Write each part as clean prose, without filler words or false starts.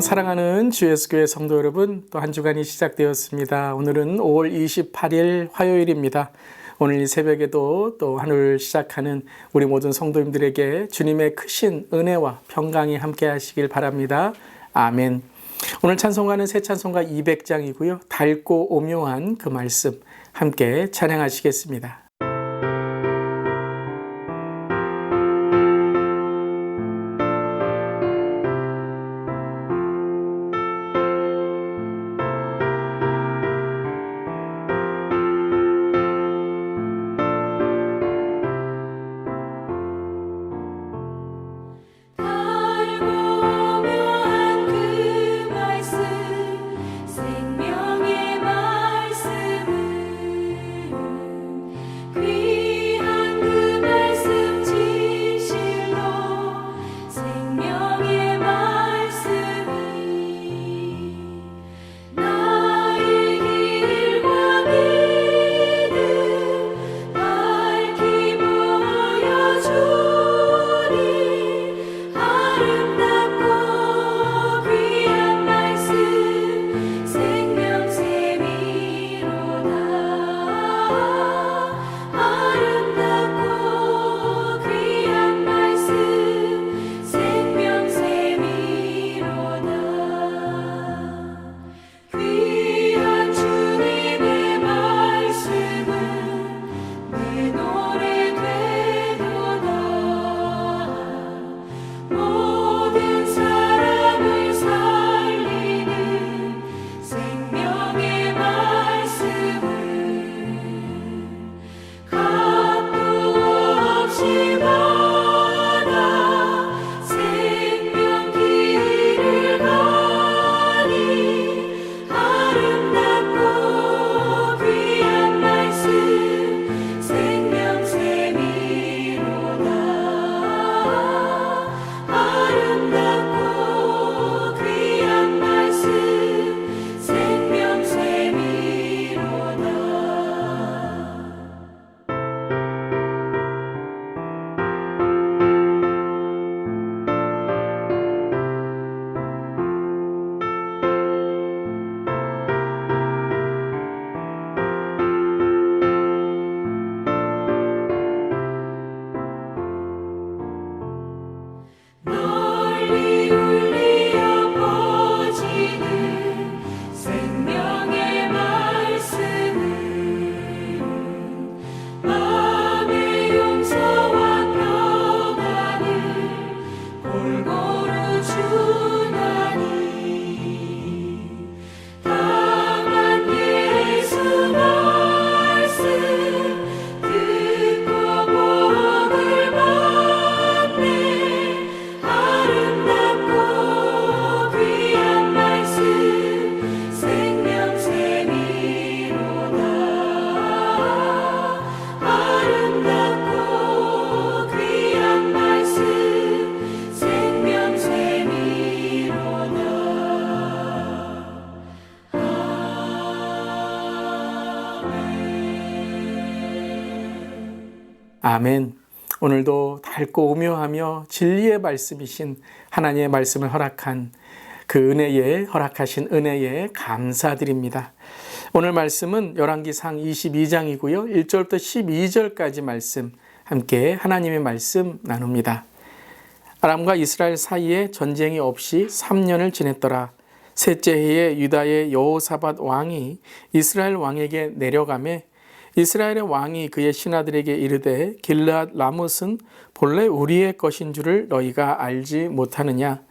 사랑하는 주 예수교회 성도 여러분, 또 한 주간이 시작되었습니다. 오늘은 5월 28일 화요일입니다. 오늘 이 새벽에도 또 한 주를 시작하는 우리 모든 성도님들에게 주님의 크신 은혜와 평강이 함께 하시길 바랍니다. 아멘. 오늘 찬송가는 새 찬송가 200장이고요. 달고 오묘한 그 말씀 함께 찬양하시겠습니다. 아멘. 오늘도 달고 오묘하며 진리의 말씀이신 하나님의 말씀을 허락한 그 은혜에 허락하신 은혜에 감사드립니다. 오늘 말씀은 열왕기상 22장이고요. 1절부터 12절까지 말씀 함께 하나님의 말씀 나눕니다. 아람과 이스라엘 사이에 전쟁이 없이 3년을 지냈더라. 셋째 해에 유다의 여호사밧 왕이 이스라엘 왕에게 내려가매 이스라엘의 왕이 그의 신하들에게 이르되 길르앗 라못은 본래 우리의 것인 줄을 너희가 알지 못하느냐?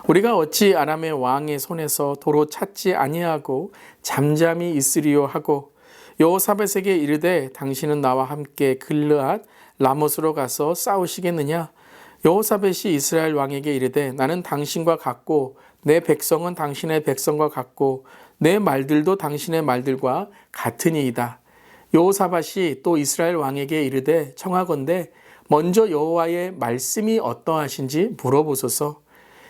우리가 어찌 아람의 왕의 손에서 도로 찾지 아니하고 잠잠히 있으리요 하고 여호사밧에게 이르되 당신은 나와 함께 길르앗 라못으로 가서 싸우시겠느냐? 여호사밧이 이스라엘 왕에게 이르되 나는 당신과 같고 내 백성은 당신의 백성과 같고 내 말들도 당신의 말들과 같으니이다. 여호사밧이 또 이스라엘 왕에게 이르되 청하건대 먼저 여호와의 말씀이 어떠하신지 물어보소서.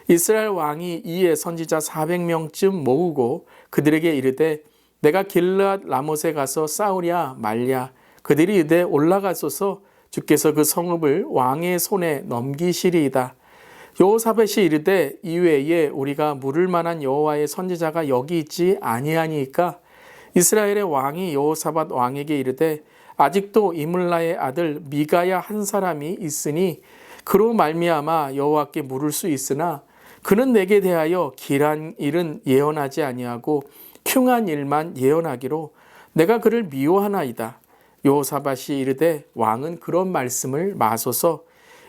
이스라엘 왕이 이에 선지자 400명쯤 모으고 그들에게 이르되 내가 길르앗 라못에 가서 싸우랴 말랴. 그들이 이르되 올라가소서. 주께서 그 성읍을 왕의 손에 넘기시리이다. 여호사밧이 이르되 이외에 우리가 물을 만한 여호와의 선지자가 여기 있지 아니하니까 이스라엘의 왕이 여호사밧 왕에게 이르되 아직도 이물라의 아들 미가야 한 사람이 있으니 그로 말미암아 여호와께 물을 수 있으나 그는 내게 대하여 길한 일은 예언하지 아니하고 흉한 일만 예언하기로 내가 그를 미워하나이다. 여호사밧이 이르되 왕은 그런 말씀을 마소서.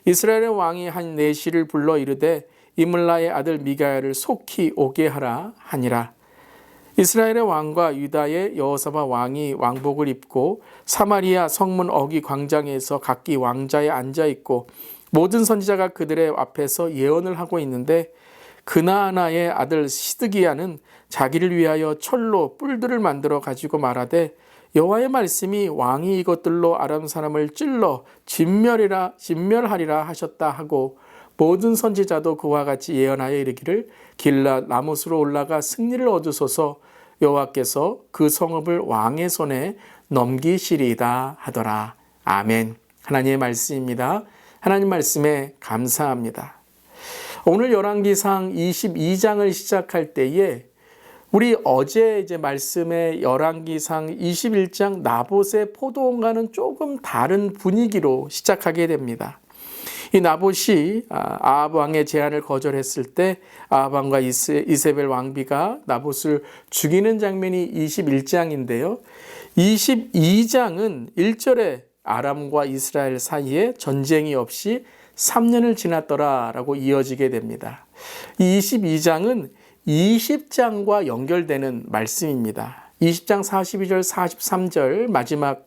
이스라엘의 왕이 한 내시를 불러 이르되 이물라의 아들 미가야를 속히 오게 하라 하니라. 이스라엘의 왕과 유다의 여호사밧 왕이 왕복을 입고 사마리아 성문 어귀 광장에서 각기 왕자에 앉아 있고 모든 선지자가 그들의 앞에서 예언을 하고 있는데 그나아나의 아들 시드기야는 자기를 위하여 철로 뿔들을 만들어 가지고 말하되 여호와의 말씀이 왕이 이것들로 아람 사람을 찔러 진멸하리라 하셨다 하고 모든 선지자도 그와 같이 예언하여 이르기를 길랏 라못으로 올라가 승리를 얻으소서 여호와께서 그 성읍을 왕의 손에 넘기시리이다 하더라. 아멘. 하나님의 말씀입니다. 하나님 말씀에 감사합니다. 오늘 열왕기상 22장을 시작할 때에 우리 어제 말씀의 열왕기상 21장 나봇의 포도원과는 조금 다른 분위기로 시작하게 됩니다. 이 나봇이 아합 왕의 제안을 거절했을 때 아합 왕과 이세벨 왕비가 나봇을 죽이는 장면이 21장인데요. 22장은 1절에 아람과 이스라엘 사이에 전쟁이 없이 3년을 지났더라라고 이어지게 됩니다. 이 22장은 20장과 연결되는 말씀입니다. 20장 42절 43절 마지막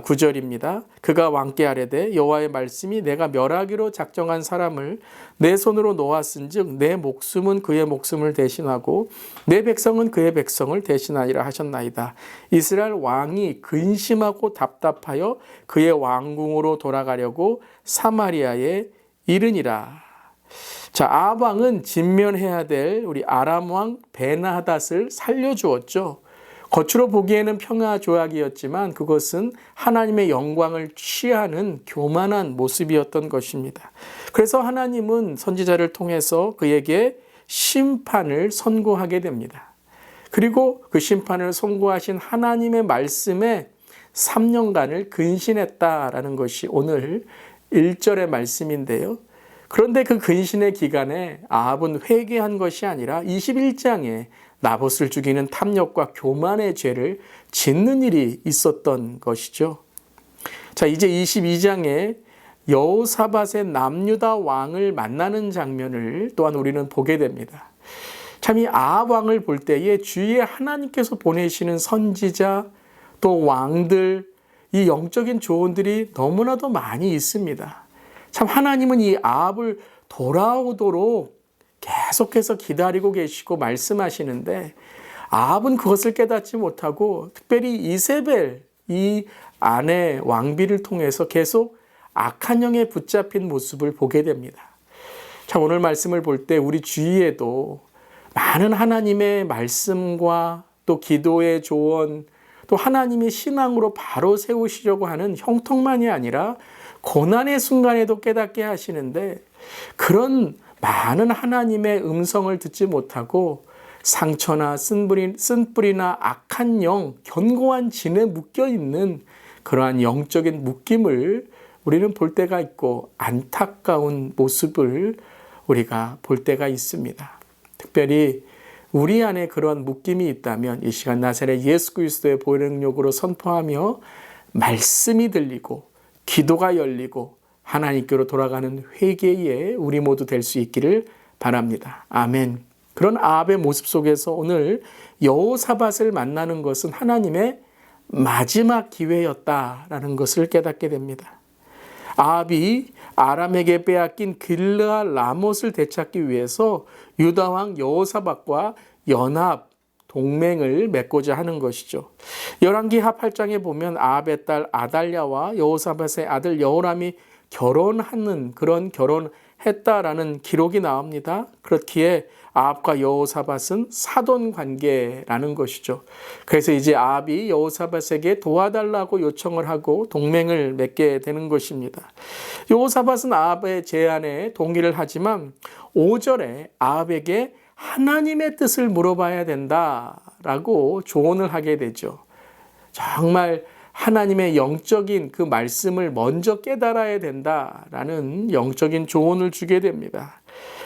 구절입니다. 그가 왕께 아뢰되 여호와의 말씀이 내가 멸하기로 작정한 사람을 내 손으로 놓았은즉 내 목숨은 그의 목숨을 대신하고 내 백성은 그의 백성을 대신하리라 하셨나이다. 이스라엘 왕이 근심하고 답답하여 그의 왕궁으로 돌아가려고 사마리아에 이르니라. 자, 아합 왕은 진면해야 될 우리 아람 왕 베나하닷을 살려주었죠. 겉으로 보기에는 평화 조약이었지만 그것은 하나님의 영광을 취하는 교만한 모습이었던 것입니다. 그래서 하나님은 선지자를 통해서 그에게 심판을 선고하게 됩니다. 그리고 그 심판을 선고하신 하나님의 말씀에 3년간을 근신했다라는 것이 오늘 1절의 말씀인데요. 그런데 그 근신의 기간에 아합은 회개한 것이 아니라 21장에 나봇을 죽이는 탐욕과 교만의 죄를 짓는 일이 있었던 것이죠. 자, 이제 22장에 여호사밧의 남유다 왕을 만나는 장면을 또한 우리는 보게 됩니다. 참 이 아합 왕을 볼 때에 주위에 하나님께서 보내시는 선지자 또 왕들 이 영적인 조언들이 너무나도 많이 있습니다. 참 하나님은 이 아합을 돌아오도록 계속해서 기다리고 계시고 말씀하시는데 아합은 그것을 깨닫지 못하고 특별히 이세벨 이 아내 왕비를 통해서 계속 악한 영에 붙잡힌 모습을 보게 됩니다. 참 오늘 말씀을 볼 때 우리 주위에도 많은 하나님의 말씀과 또 기도의 조언 또 하나님이 신앙으로 바로 세우시려고 하는 형통만이 아니라 고난의 순간에도 깨닫게 하시는데 그런 많은 하나님의 음성을 듣지 못하고 상처나 쓴뿌리나 악한 영, 견고한 진에 묶여있는 그러한 영적인 묶임을 우리는 볼 때가 있고 안타까운 모습을 우리가 볼 때가 있습니다. 특별히 우리 안에 그러한 묶임이 있다면 이 시간 나사렛 예수 그리스도의 보혈의 능력으로 선포하며 말씀이 들리고 기도가 열리고 하나님께로 돌아가는 회개에 우리 모두 될 수 있기를 바랍니다. 아멘. 그런 아합의 모습 속에서 오늘 여호사밧을 만나는 것은 하나님의 마지막 기회였다라는 것을 깨닫게 됩니다. 아합이 아람에게 빼앗긴 길르앗 라못을 되찾기 위해서 유다 왕 여호사밧과 연합 동맹을 맺고자 하는 것이죠. 열왕기하 8장에 보면 아합의 딸 아달랴와 여호사밧의 아들 여호람이 결혼하는 그런 결혼 했다라는 기록이 나옵니다. 그렇기에 아합과 여호사밧은 사돈 관계라는 것이죠. 그래서 이제 아합이 여호사밧에게 도와달라고 요청을 하고 동맹을 맺게 되는 것입니다. 여호사밧은 아합의 제안에 동의를 하지만 5절에 아합에게 하나님의 뜻을 물어봐야 된다라고 조언을 하게 되죠. 정말 하나님의 영적인 그 말씀을 먼저 깨달아야 된다라는 영적인 조언을 주게 됩니다.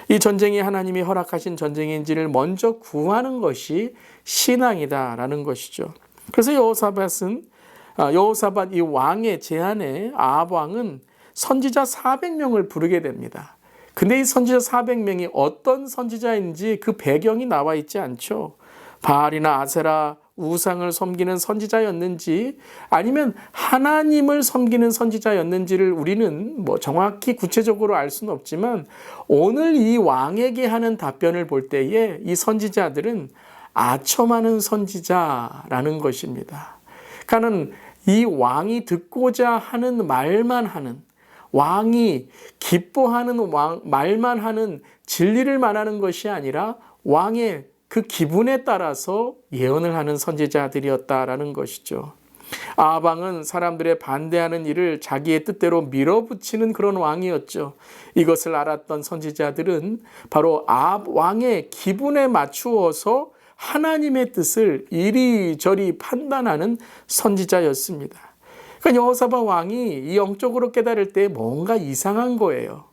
이 전쟁이 하나님이 허락하신 전쟁인지를 먼저 구하는 것이 신앙이다라는 것이죠. 그래서 여호사밧 이 왕의 제안에 아합 왕은 선지자 400명을 부르게 됩니다. 근데 이 선지자 400명이 어떤 선지자인지 그 배경이 나와 있지 않죠. 바알이나 아세라 우상을 섬기는 선지자였는지 아니면 하나님을 섬기는 선지자였는지를 우리는 정확히 구체적으로 알 수는 없지만 오늘 이 왕에게 하는 답변을 볼 때에 이 선지자들은 아첨하는 선지자라는 것입니다. 그러니까 이 왕이 듣고자 하는 말만 하는, 왕이 기뻐하는 말만 하는 진리를 말하는 것이 아니라 왕의 그 기분에 따라서 예언을 하는 선지자들이었다라는 것이죠. 아합 왕은 사람들의 반대하는 일을 자기의 뜻대로 밀어붙이는 그런 왕이었죠. 이것을 알았던 선지자들은 바로 아합 왕의 기분에 맞추어서 하나님의 뜻을 이리저리 판단하는 선지자였습니다. 그러니까 여호사밧 왕이 이 영적으로 깨달을 때 뭔가 이상한 거예요.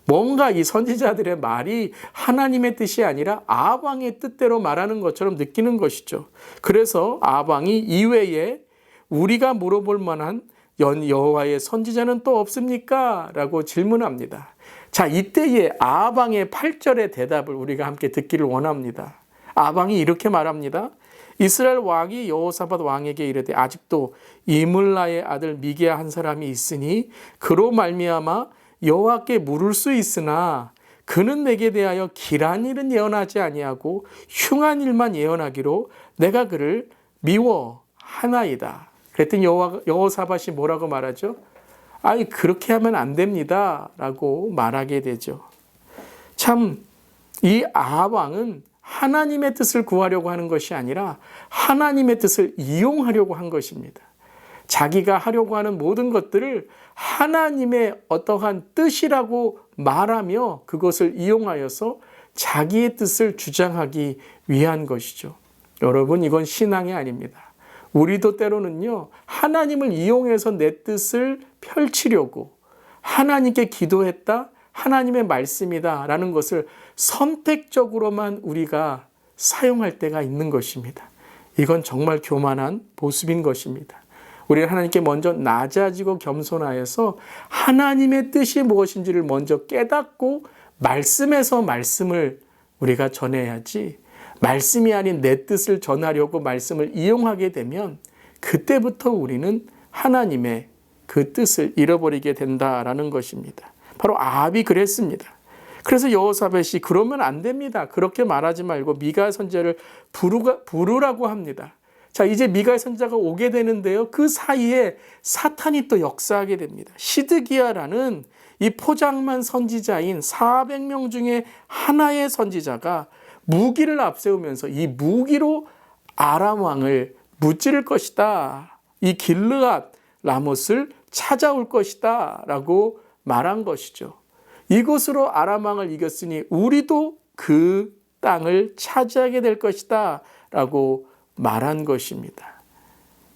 뭔가 이 선지자들의 말이 하나님의 뜻이 아니라 아합 왕의 뜻대로 말하는 것처럼 느끼는 것이죠. 그래서 아합 왕이 이외에 우리가 물어볼 만한 여호와의 선지자는 또 없습니까? 라고 질문합니다. 자, 이때의 아합 왕의 8절의 대답을 우리가 함께 듣기를 원합니다. 아합 왕이 이렇게 말합니다. 이스라엘 왕이 여호사밧 왕에게 이르되 아직도 이물라의 아들 미게야 한 사람이 있으니 그로 말미암아 여호와께 물을 수 있으나 그는 내게 대하여 길한 일은 예언하지 아니하고 흉한 일만 예언하기로 내가 그를 미워하나이다. 그랬더니 여호사밧이 뭐라고 말하죠? 아니 그렇게 하면 안 됩니다 라고 말하게 되죠. 참 이 아합 왕은 하나님의 뜻을 구하려고 하는 것이 아니라 하나님의 뜻을 이용하려고 한 것입니다. 자기가 하려고 하는 모든 것들을 하나님의 어떠한 뜻이라고 말하며 그것을 이용하여서 자기의 뜻을 주장하기 위한 것이죠. 여러분, 이건 신앙이 아닙니다. 우리도 때로는요, 하나님을 이용해서 내 뜻을 펼치려고 하나님께 기도했다, 하나님의 말씀이다 라는 것을 선택적으로만 우리가 사용할 때가 있는 것입니다. 이건 정말 교만한 모습인 것입니다. 우리는 하나님께 먼저 낮아지고 겸손하여서 하나님의 뜻이 무엇인지를 먼저 깨닫고 말씀에서 말씀을 우리가 전해야지, 말씀이 아닌 내 뜻을 전하려고 말씀을 이용하게 되면 그때부터 우리는 하나님의 그 뜻을 잃어버리게 된다라는 것입니다. 바로 아합이 그랬습니다. 그래서 여호사밧이 그러면 안 됩니다. 그렇게 말하지 말고 미가 선지자를 부르라고 합니다. 자, 이제 미가 선지자가 오게 되는데요. 그 사이에 사탄이 또 역사하게 됩니다. 시드기야라는 이 포장만 선지자인 400명 중에 하나의 선지자가 무기를 앞세우면서 이 무기로 아람 왕을 무찌를 것이다. 이 길르앗 라못을 찾아올 것이다 라고 말한 것이죠. 이곳으로 아람 왕을 이겼으니 우리도 그 땅을 차지하게 될 것이다 라고 말한 것입니다.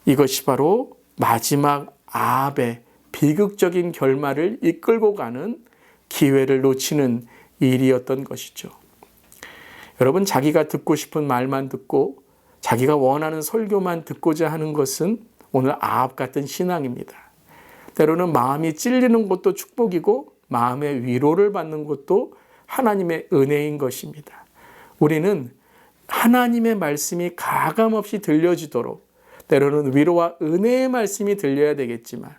이것이 바로 마지막 아합의 비극적인 결말을 이끌고 가는 기회를 놓치는 일이었던 것이죠. 여러분, 자기가 듣고 싶은 말만 듣고 자기가 원하는 설교만 듣고자 하는 것은 오늘 아합 같은 신앙입니다. 때로는 마음이 찔리는 것도 축복이고 마음의 위로를 받는 것도 하나님의 은혜인 것입니다. 우리는 하나님의 말씀이 가감없이 들려지도록 때로는 위로와 은혜의 말씀이 들려야 되겠지만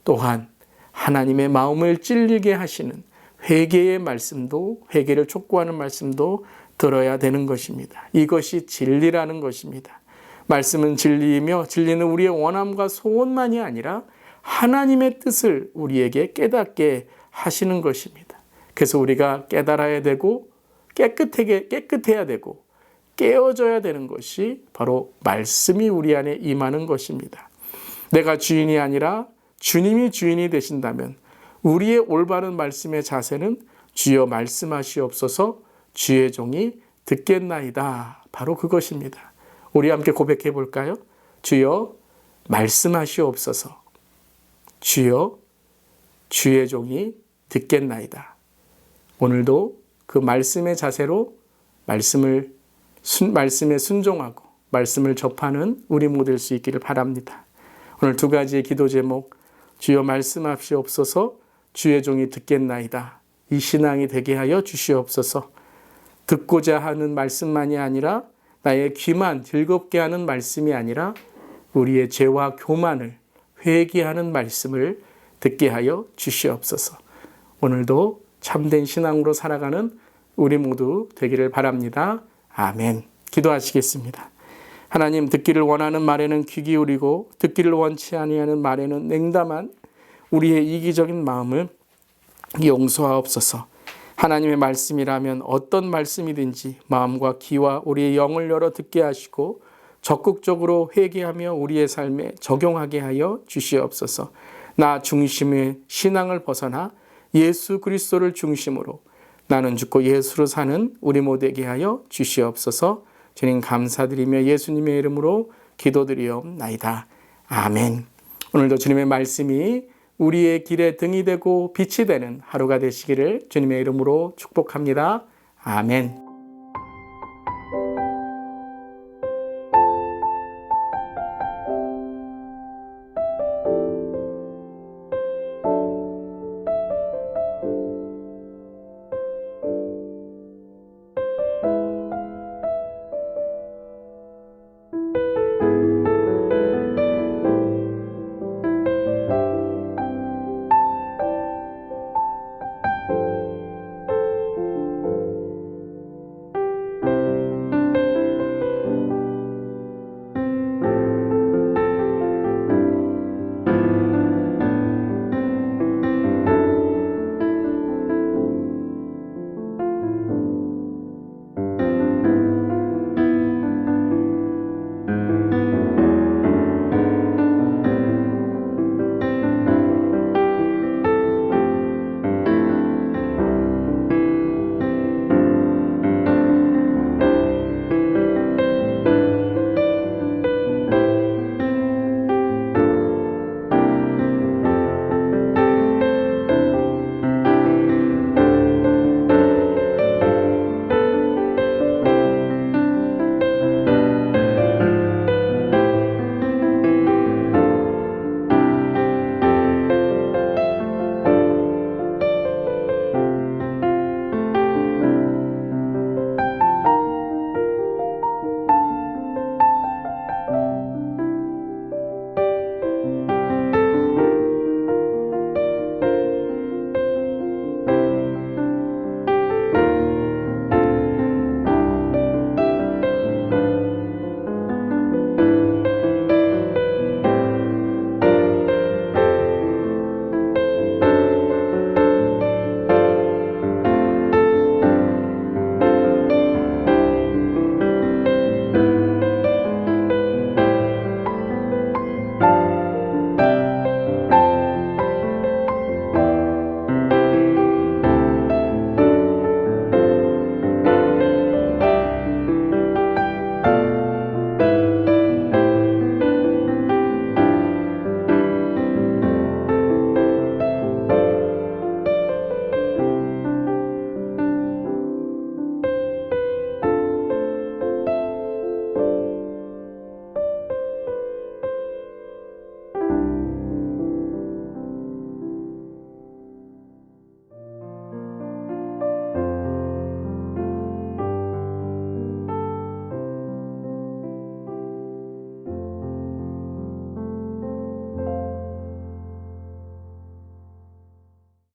또한 하나님의 마음을 찔리게 하시는 회개의 말씀도, 회개를 촉구하는 말씀도 들어야 되는 것입니다. 이것이 진리라는 것입니다. 말씀은 진리이며 진리는 우리의 원함과 소원만이 아니라 하나님의 뜻을 우리에게 깨닫게 하시는 것입니다. 그래서 우리가 깨달아야 되고 깨끗해야 되고 깨어져야 되는 것이 바로 말씀이 우리 안에 임하는 것입니다. 내가 주인이 아니라 주님이 주인이 되신다면 우리의 올바른 말씀의 자세는 주여 말씀하시옵소서 주의 종이 듣겠나이다. 바로 그것입니다. 우리 함께 고백해 볼까요? 주여 말씀하시옵소서 주여 주의 종이 듣겠나이다. 오늘도 그 말씀의 자세로 말씀에 순종하고 말씀을 접하는 우리 모두 될 수 있기를 바랍니다. 오늘 두 가지의 기도 제목, 주여 말씀하시옵소서 주의 종이 듣겠나이다. 이 신앙이 되게 하여 주시옵소서. 듣고자 하는 말씀만이 아니라 나의 귀만 즐겁게 하는 말씀이 아니라 우리의 죄와 교만을 회개하는 말씀을 듣게 하여 주시옵소서. 오늘도 참된 신앙으로 살아가는 우리 모두 되기를 바랍니다. 아멘. 기도하시겠습니다. 하나님, 듣기를 원하는 말에는 귀 기울이고 듣기를 원치 아니하는 말에는 냉담한 우리의 이기적인 마음을 용서하옵소서. 하나님의 말씀이라면 어떤 말씀이든지 마음과 귀와 우리의 영을 열어 듣게 하시고 적극적으로 회개하며 우리의 삶에 적용하게 하여 주시옵소서. 나 중심의 신앙을 벗어나 예수 그리스도를 중심으로 나는 죽고 예수로 사는 우리 모두에게 하여 주시옵소서. 주님 감사드리며 예수님의 이름으로 기도드리옵나이다. 아멘. 오늘도 주님의 말씀이 우리의 길에 등이 되고 빛이 되는 하루가 되시기를 주님의 이름으로 축복합니다. 아멘.